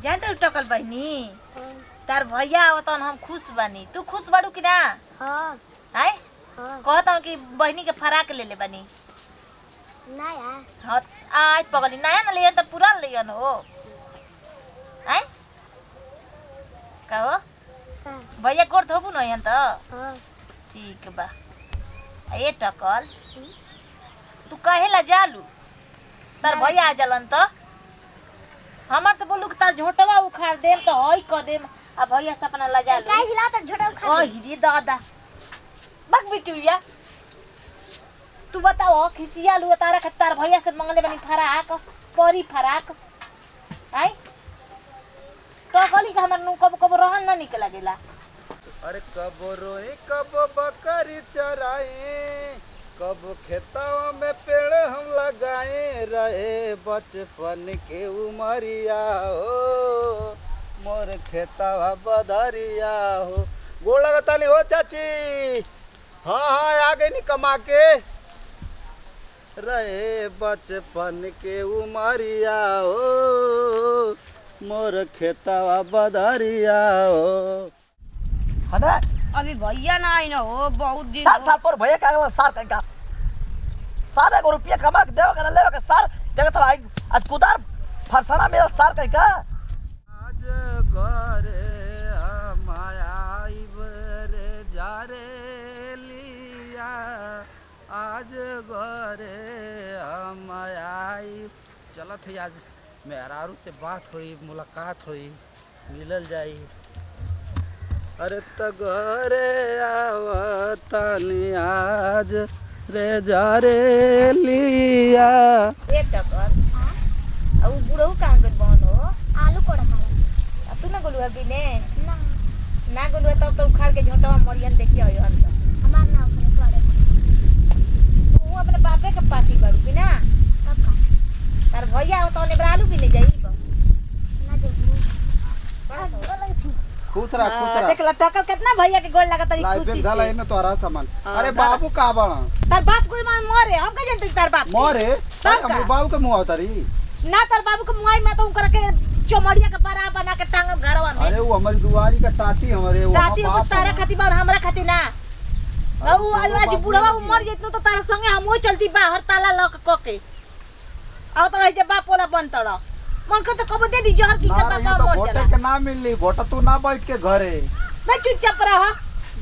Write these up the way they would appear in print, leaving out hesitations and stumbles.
जानते टकल बहनी तार भैया आवतन हम खुश बानी। तू खुश बाड़ू कि ना? हां हाय कहता कि बहनी के फराक ले ले बानी। नया हां आज पगली नया न ले त पुरान ले न हो। हाय कहो भैया कोर थबु न यन त। हां ठीक बा। ए टकल तू कहेला जालू तार भैया आ जलन त हमर से बोलू कि तार झोटवा उखाड़ देम त हई क देम आ भैया से अपना लजा लो। काहे हिला त झोटा उखाड़ ओ हिरी दादा बक बिटुया तू बताओ खिसिया लू तारा के तार भैया से मंगले बनी फराक परी फराक। आई तो कहली कि हमर नु कब कब रहन न निकल गेला। अरे कब रोए कब बकरी चराए कब खेतवा में पेड़ हम लगाए रहे बचपन के उमरिया हो मोर खेतवा बदरिया हो। गोड़ लगताली हो चाची। हाँ हाँ आ गई नी कमा के रहे बचपन के उमरिया हो मोर खेतवा बदरिया हो। है ना अभी भैया ना आई ना हो बहुत दिन साल साल पर भैया का सार का सारे को रुपया कमा के देवे का लेवे का सार देखत भाई आज कुदार फरसाना मेरा सार का आज घरे मायाई बरे जा रे लिया आज घरे मायाई चलत है। आज मेहरारू से बात हुई मुलाकात हुई मिलल जाई। अरे त घरे आवतनी आज रे जा रे लिया। ए टकर अब बुढ़ऊ कहां गइल बहन हो? आलू कोड़ा खा तू ना गोलू अभी ने ना ना गोलू तब तो उखाड़ के झोटवा मरियन देखियो हो अंत। हमार ना उखड़े तोड़े तू अपने बापे के पार्टी बाड़ू कि ना? तब का तार भैया हो तो ने बरालू भी ले जाई ना देखू खुश रहा खुश रहा। देख ला टकल कितना भैया के गोड़ लागत तरी लाइफ खुशी में झाला से। है ना तोरा सामान। हाँ, अरे झाला। बाबू का बड़ा तार बाप कोई मरे हम का जानते तार बाप के? मोरे तब का? हम बाबू के मुंह उतरी। ना तार बाबू के मुआई में तो उनकर के चमड़िया के बड़ा बना के टांगब घरवा में। अरे वो हमारी दुआरी का टाटी हमारे वो टाटी हमार को बाप तारा हमार। खाती और हमरा खाती ना। अरे अब आज तोरो बाबू बुढ़वा लगी। मर जइतनु तो तारा संगे हमो चलती बाहर ताला लक क के। आओ तो रह जे बाप वाला बन तड़ मन कर तो कब दे दी जहर की ना का रही बाप तो मर घोटे जाला। के ना मिलली घोटा तू ना बैठ के घरे मैं चुपचाप रह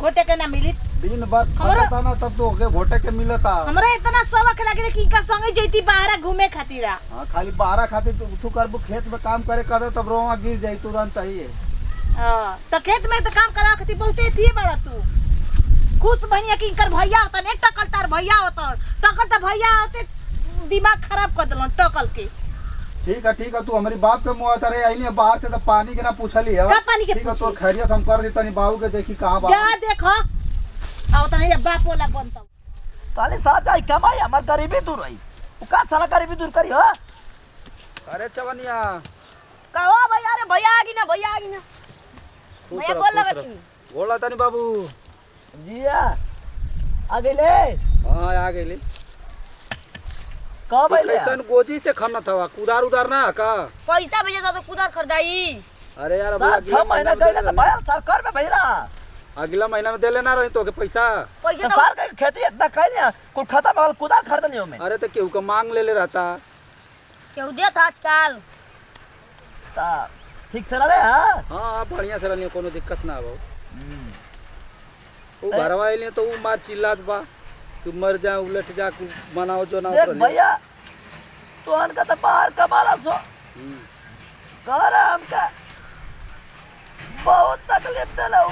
घोटे के ना मिली। दिन भर हमारा- खाता ना तब तो के घोटे के मिलता। हमरा इतना शौक लगे कि इनका संगे जइती बाहर घूमे खातिर। हाँ खाली 12 खातिर तू करबू खेत में काम करे कर तब रोवा गिर जाई तुरंत ही। हां तो खेत में तो काम करा खातिर बहुते थी बड़ा तू खुश बनिया कि इनकर भैया होता ने टकल तार भैया होता टकल तो भैया होते दिमाग खराब कर देलन टकल के। ठीक है तू हमारी बाप के मुंह उतरे आइली बाहर से तो पानी के ना पूछली है। का पानी के ठीक है पूछी? तोर खैरियत हम कर देतनी बाबू के देखी कहां बाबू। जा देखो आओ तो नहीं बाप वाला बनता। ताले साल जाई कमाई हमर गरीबी दूर होई उ का साला गरीबी दूर करी हो। अरे चवनिया कहो भैया रे भैया आ गई ना खुश भैया रह, बोल खुश लगत रह। ही। बोला तनी बाबू। जिया आ गइले हां आ गइली। कब आइले कैसन गोजी से खाना था कुदार उदार ना का। पैसा भेजे तो कुदार खरीदाई। अरे यार साल 6 महीना गइले त भयल साल कर में भइला अगला महीना में दे लेना रही तो के पैसा। पैसा तो साल के खेती इतना कइले कुल खत्म होल कुदार खरीदनी हो में अरे तो केहू का मांग ले रहता। क्यों देत आजकल ता ठीक से रहे हां हाँ बढ़िया से रहनी कोनो दिक्कत ना हो। वो घरवा आइली तो वो मार चिल्लात बा तू मर जा उलट जा बनाओ जो ना देख भैया तो अनका त बाहर कमाला सो घर हमका बहुत तकलीफ देलौ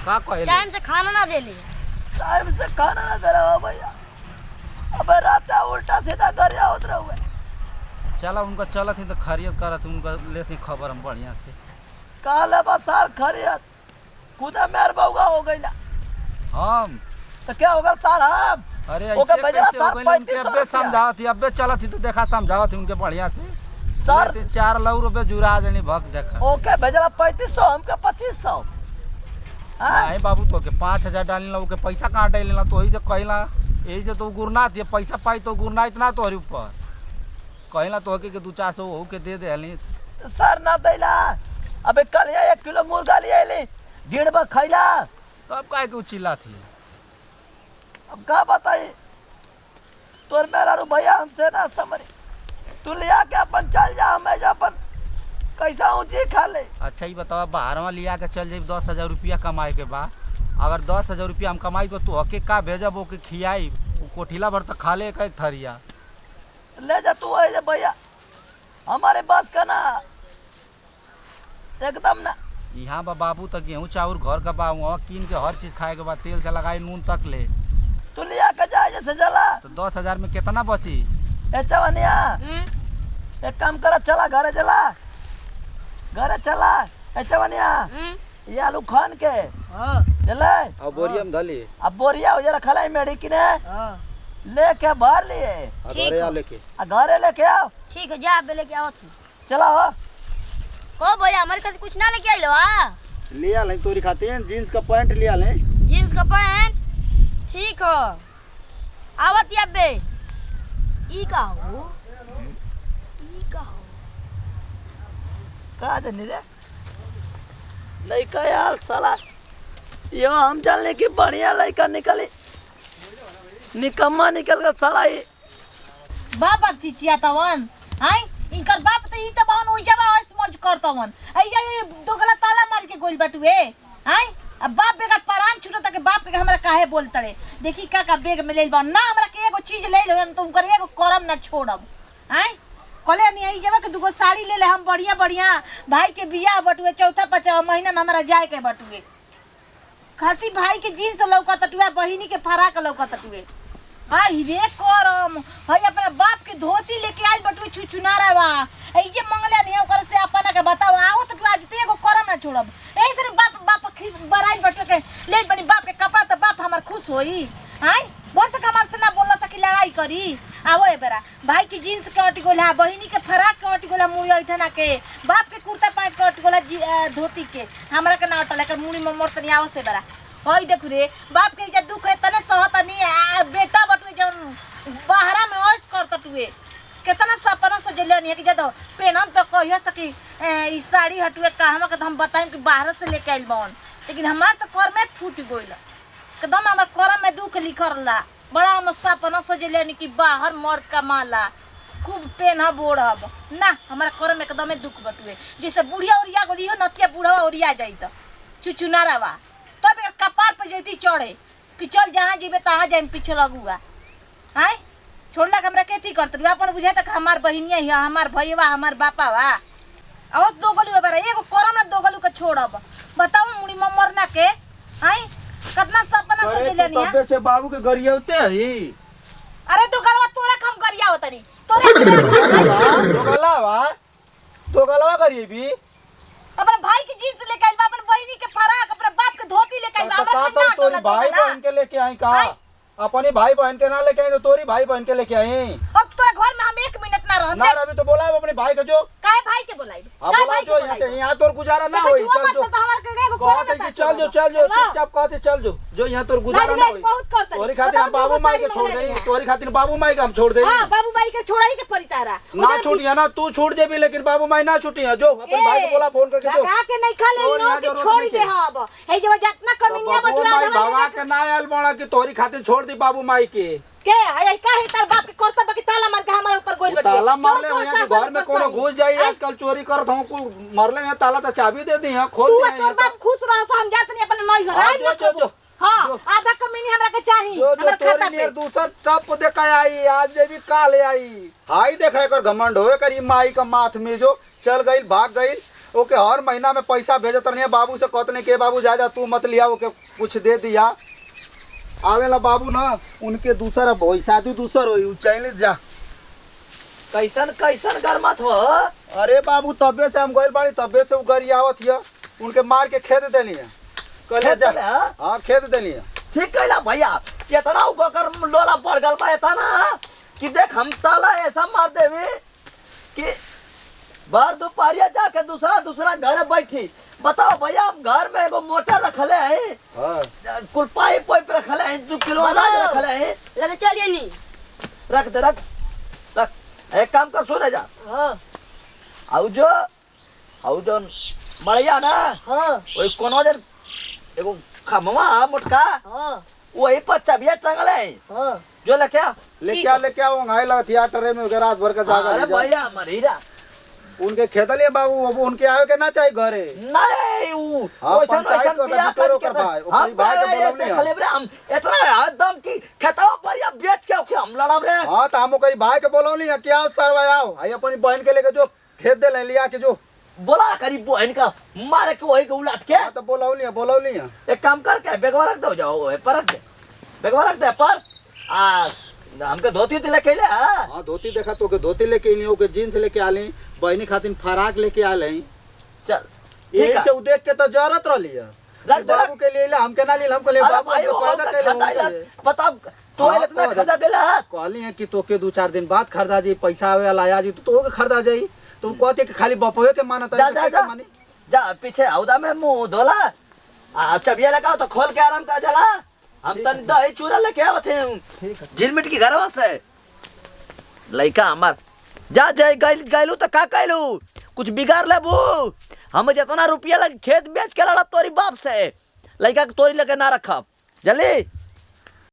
का कहले टाइम से खाना ना देली। टाइम से खाना ना दे रहा भैया अबे रात उल्टा सीधा घर आवत रहुए। चला उनका चलत ही तो खैरियत करत उनका लेते खबर हम बढ़िया से। काले बसार खरियत खुदा मेहर बउगा हो गइला हम तो क्या होगा सार हम अरे ओके ऐसे भैया, कैसे हो गइल उनके 3500 अब्बे समझावत ही अब्बे चलत ही तो देखा समझावत ही उनके बढ़िया से। सर 4 लाख रुपए जुरा देनी भग देखा। ओके भेजला 3500 हमके 2500 हां नहीं बाबू तो के 5000 डालना के पैसा कहाँ डालना तो ही से कहला यही से तो गुरनाथ ये पैसा पाई तो गुरनाथ ना तोहरी ऊपर कहला तो के 2-400 हो के दे देली सर ना दैला अबे कल 1 किलो मुर्गा लिए ले दिन भर खैला तब काय के चिल्ला थी अब का बताई तोर मेरा रू भैया हमसे ना समझ तू लिया के अपन चल जा हमें जा अपन कैसा ऊँची खा ले। अच्छा ही बतावा बाहरवा लिया के चल जाई 10,000 रुपया कमाए के बा अगर 10,000 रुपया हम कमाई तो तू हके का भेजब ओके खियाई कोठिला भर तो खा ले एक थरिया ले जा तू है भैया हमारे पास का ना एकदम ना यहाँ बा बाबू तक गेहूँ चाउर घर का बा वहाँ कीन के हर चीज खाए के बाद तेल से लगाई नून तक ले तू लिया के जा जैसे चला तो 10,000 में कितना बची ऐसा बनिया एक काम करा चला घरे चला ऐसा बनिया ये आलू खान के चले अब बोरिया में धली अब बोरिया हो जरा खलाई मेड़ी की ने लेके भर लिए घरे लेके आओ ठीक है जा बे लेके आओ तू चला हो को भैया हमारे खातिर कुछ ना लेके आइलो आ लिया ले तोरी खातिर जींस का पैंट लिया ले जींस का पैंट ठीक हो आवत या बे ई का हो कहा जानी रे लड़का यार साला यो हम जानले कि बढ़िया लड़का निकली निकम्मा निकल कर साला ये बाप अब चिचिया तवन आई इनकर बाप त ई त बावन ओइजा बा ओइस मौज करतवन ऐजा ये दोगला ताला मार के गोल बटुए आई अब बाप बेगा परान छूटत के बाप के हमरा काहे बोलतड़े देखी का बेग में लेल बा ना हमरा के एगो चीज ले लेन तो उनकर एगो करम ना छोड़ब आई कले नहीं आई जब के दुगो साड़ी ले ले हम बढ़िया बढ़िया भाई के बियाह बटुए चौथा पांचवा महीना में हमरा जाए के बटुए खासी भाई के जीन्स लौकत टुए बहिनी के फराक लौकत टुए आई रे करम भाई अपना बाप के धोती लेके आई बटुए छुछुनारा बा ए जे मंगले नहीं ओकर से अपना के बताओ आओ तो आज ते एगो करम ना छोड़ब एही से बाप खिस बराई बटुए के ले बनी बाप के कपड़ा तो बाप हमर खुश होई आई वर्ष कमर से ना बोलला सकी लड़ाई करी आवो ए बेरा भाई की जीन्स के अटी गोला बहिनी के फराक के अटी गोला मुड़ी ऐठना के बाप के कुर्ता पैंट के अटी गोला धोती के हमरा के ना अटल कर मुड़ी में मोर तनी आवो से बेरा होई देखु रे बाप के जे दुख है तने सहत नहीं बेटा बटुए जन बाहरा में ओस करत टुए कितना सपना सजले नहीं कि जद पेनम तो कहियो सकी ई साड़ी हटुए कहवा के हम बताइम कि बाहर से लेके आइल बन लेकिन हमार तो कर में फूट गइल एकदम हमार करम में दुख लिखरला बड़ा हम सपना सजले नहीं कि बाहर मर्द कमाला खूब पेनहब ओढ़ब ना हमारा करम में एकदम दुख बटुए जैसे बुढ़िया उड़िया गोलियो नतिया बूढ़वा उड़िया जाई त चुचुनारावा तब एक कपार पे जैती चढ़े कि चल जहाँ जीबे तहाँ जाए पीछे लगुआ आय छोड़ला हमरा केती करत अपन बुझे तक हमार बहिनिया हिया हमार भईवा हमार बापा वा और दो गलू बारा एगो करम ना दो गलू के छोड़ब बताओ मुड़ी में मरना के आय कितना सपना सजेले नहीं तबे से बाबू के गरियौते ही अरे तो गलवा तोरा कम करिया होतनी तोरा तो गलवा करिए भी अपन भाई की जीन्स लेके आइल बा अपन बहिनी के फराक अपन बाप के धोती लेके आइल बा हमरा तो तोरी भाई बहन के लेके आई का अपने भाई बहन के ना लेके आई तो तोरी भाई बहन के लेके आई अब तोरा घर में हम 1 मिनट ना रहम ना अभी तो बोला अपने भाई के जो काहे भाई के बोलाई काहे भाई जो यहां से यहां तोर गुजारा ना होई चल जो चल जो चुपचाप कहते चल जो यहां तोर गुजारा ना होई तोरी खातिर हम बाबू माई के छोड़ देई तोरी खातिर बाबू माई के हम छोड़ देई हां बाबू माई के छोड़ाई के पड़ी तारा ना छूटिया ना तू छूट जेबी लेकिन बाबू माई ना छूटिया जो अपन भाई को बोला फोन करके जो का के नहीं खा ले नो के छोड़ दे हब हे जो जितना कमीनिया बटुरा बाबा के ना आयल बड़ा कि तोरी खातिर छोड़ दी बाबू माई के है का है तार बाप के करता बाकी ताला मार के हमारे ऊपर गोल बैठ ताला मार ले यहाँ के घर में कोनो घुस जाई आजकल चोरी करत हूं को मर ले ताला तो चाबी दे दी हां खोल दे तू तोर बाप खुश रह हम जात नहीं अपन नहीं हराई जो हां आधा कमीनी हमरा के चाहिए हमरा खाता पे दूसर टप देखा आई आज जे भी काल आई हाई देखा कर घमंड होए करी माई का माथ में जो चल गई भाग गई ओके हर महीना में पैसा भेजत नहीं बाबू से कहतने के बाबू जा तू मत लिया ओके कुछ दे दिया आवेला बाबू ना उनके दूसरा भई शादी दूसर होई चाइनीज जा कैसन कैसन गरमत हो अरे बाबू तबे से हम गइल बाड़ी तबे से उगरी आवत हिया उनके मार के खेत देली है कले जा हां खेत देली है ठीक कैला भैया कितना ऊपर लोला पड़ गल बा था ना कि देख हम ताला ऐसा मार देवे कि बार दोपहरिया जाके दूसरा घर बैठी बताओ भैया हम घर में एगो मोटर रखले है हां कुल पाइप रखले है 2 किलो अनाज रखले है लगे चलिए नी रख दे रख एक काम कर सुने जा हां आउ जो जोन मड़िया ना हाँ वही कोनो जन एगो खमवा मोटका हाँ वही पर चबिया टंगल है हाँ जो लेके आ लेके आओ घाई लगा थिएटर में रात भर का जागा अरे ले जा। भैया मरीरा उनके खेतलिए बाबू अब उनके आवे के ना चाहिए घरे। नहीं वो हाँ, ओइसन पंचायत ओइसन को बियाह अधिकारों करके कर भाई, हम ओकरी भाई के बोलवली देख हम। लेबरे हम इतना एकदम की खेतवा पर या बेच के ओके हम लड़ब रे हाँ तो हम ओकरी भाई के बोलौली है क्या सरवा आओ आई अपनी बहन के लेके जो खेत दे ले लिया के जो। बोला करी बहन का मारे के वही के उलट के हाँ तो बोलौली है। एक काम करके बेगवा रख दो जाओ ओए पर रख दे बेगवा रख दे पर आ हमके धोती उती लेके ले हां हाँ धोती देखा तो के धोती लेके आई ओके जीन्स लेके आली बहनी खातिर फराक लेके आले हैं। चल यही ठीक है से उ देख के तो जरूरत रहली है। रख दे बाबू के लिए ले हमके ना लिए हमको ले अरे बाबू भाई हमको वो पैदा कैले खरीदा हमसे। बता तो हाँ, इतना तो खरीदा गेला कहली है कि तोके 2-4 दिन बाद खरीदा जी पैसा आवे वाला आया जी तो तोके खरीदा जाई। तुम कहते कि खाली बपवे के मानता जा है जा जा जा पीछे औदा में मुंह धोला आ चबिया लगाओ तो खोल के आराम कर जला हम तन दही चूरा लेके आवत हैं झिलमिट की घरवा से लइका हमार जा जाए गइलू तो का कैलू कुछ बिगाड़ लेबू हम जितना रुपया लग खेत बेच के लड़ा तोरी बाप से लइका के तोरी लेके ना रखब जल्दी